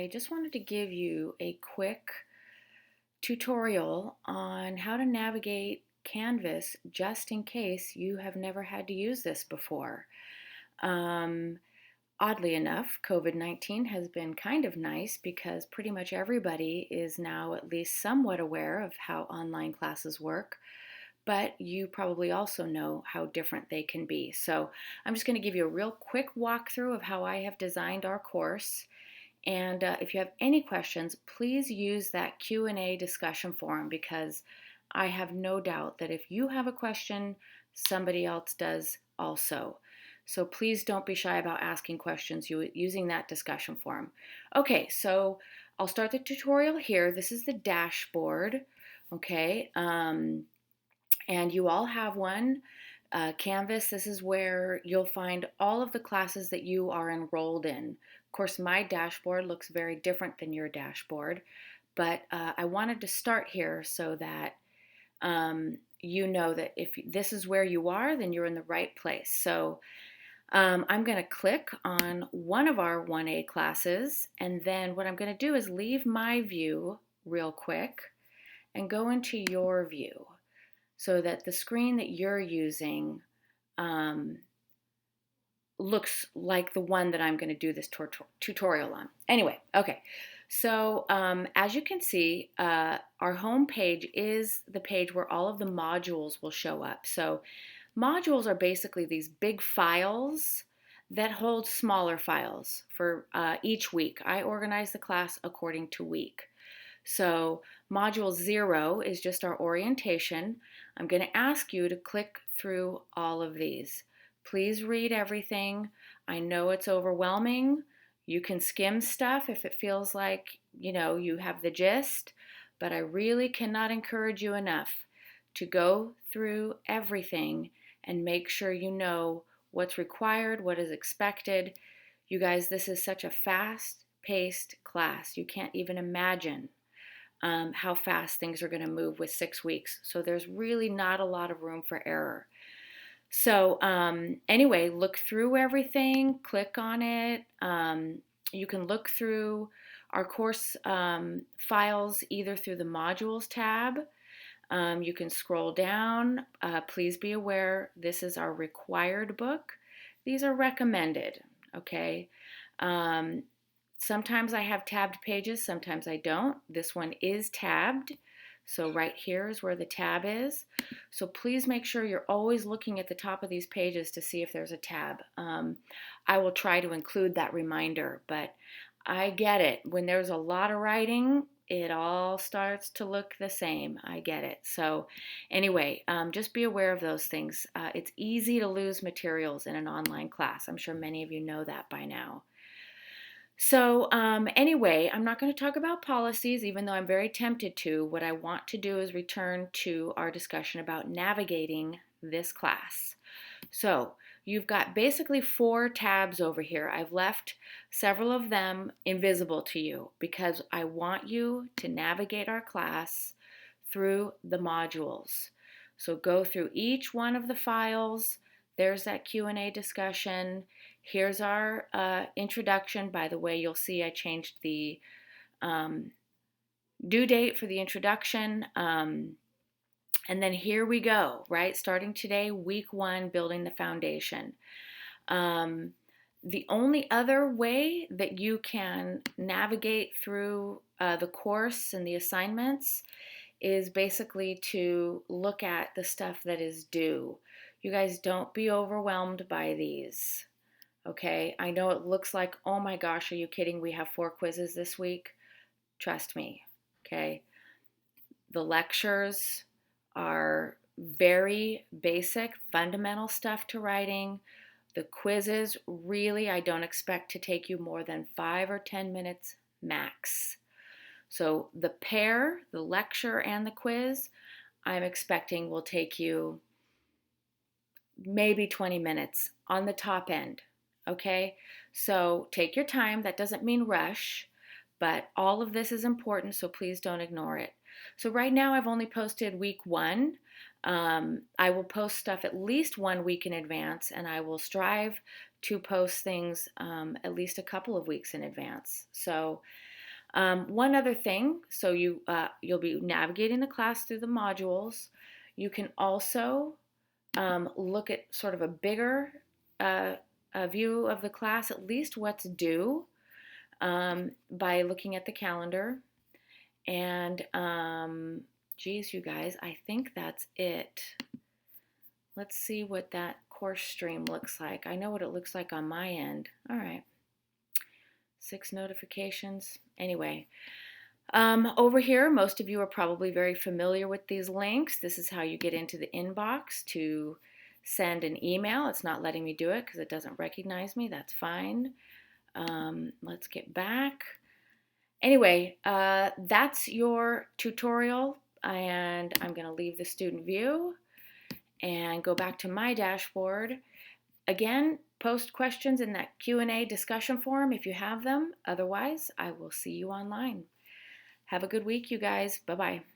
I just wanted to give you a quick tutorial on how to navigate Canvas just in case you have never had to use this before. Um, Oddly enough, COVID-19 has been kind of nice because pretty much everybody is now at least somewhat aware of how online classes work, but you probably also know how different they can be. So I'm just going to give you a real quick walkthrough of how I have designed our course. And if you have any questions, please use that Q&A discussion forum because I have no doubt that if you have a question, somebody else does also. So please don't be shy about asking questions using that discussion forum. Okay, so I'll start the tutorial here. This is the dashboard, okay? And you all have one. Canvas, this is where you'll find all of the classes that you are enrolled in. Of course, my dashboard looks very different than your dashboard, but I wanted to start here so that you know that if this is where you are, then you're in the right place. So I'm going to click on one of our 1A classes, and then what I'm going to do is leave my view real quick and go into your view so that the screen that you're using um, looks like the one that I'm going to do this tutorial on. Anyway, okay. So as you can see, our home page is the page where all of the modules will show up. So modules are basically these big files that hold smaller files for each week. I organize the class according to week. So module 0 is just our orientation. I'm going to ask you to click through all of these. Please read everything. I know it's overwhelming. You can skim stuff if it feels like, you have the gist, but I really cannot encourage you enough to go through everything and make sure you know what's required, what is expected. You guys, this is such a fast-paced class. You can't even imagine how fast things are going to move with 6 weeks. So there's really not a lot of room for error. So anyway, look through everything, click on it. You can look through our course files either through the modules tab. You can scroll down. Please be aware, this is our required book. These are recommended, okay? Sometimes I have tabbed pages, sometimes I don't. This one is tabbed, so right here is where the tab is. So please make sure you're always looking at the top of these pages to see if there's a tab. I will try to include that reminder, but I get it. When there's a lot of writing, it all starts to look the same. I get it. So anyway, just be aware of those things. It's easy to lose materials in an online class. I'm sure many of you know that by now. So anyway, I'm not going to talk about policies, even though I'm very tempted to. What I want to do is return to our discussion about navigating this class. So you've got basically 4 tabs over here. I've left several of them invisible to you because I want you to navigate our class through the modules. So go through each one of the files. There's that Q&A discussion. Here's our introduction. By the way, you'll see I changed the due date for the introduction. And then here we go, right? Starting today, week 1, building the foundation. The only other way that you can navigate through the course and the assignments is basically to look at the stuff that is due. You guys, don't be overwhelmed by these, okay? I know it looks like, oh my gosh, are you kidding? We have 4 quizzes this week. Trust me, okay? The lectures are very basic, fundamental stuff to writing. The quizzes, really, I don't expect to take you more than 5 or 10 minutes max. So the pair, the lecture and the quiz, I'm expecting will take you maybe 20 minutes on the top end, okay? So take your time. That doesn't mean rush, but all of this is important, so please don't ignore it. So right now I've only posted week 1. I will post stuff at least 1 week in advance, and I will strive to post things at least a couple of weeks in advance. So One other thing, so you'll be navigating the class through the modules. You can also look at sort of a bigger a view of the class, at least what's due, by looking at the calendar. And geez, you guys, I think that's it. Let's see what that course stream looks like. I know what it looks like on my end. All right. 6 notifications. Anyway, over here, most of you are probably very familiar with these links. This is how you get into the inbox to send an email. It's not letting me do it because it doesn't recognize me. That's fine. Let's get back. Anyway, that's your tutorial, and I'm going to leave the student view and go back to my dashboard. Again, post questions in that Q&A discussion forum if you have them. Otherwise, I will see you online. Have a good week, you guys. Bye-bye.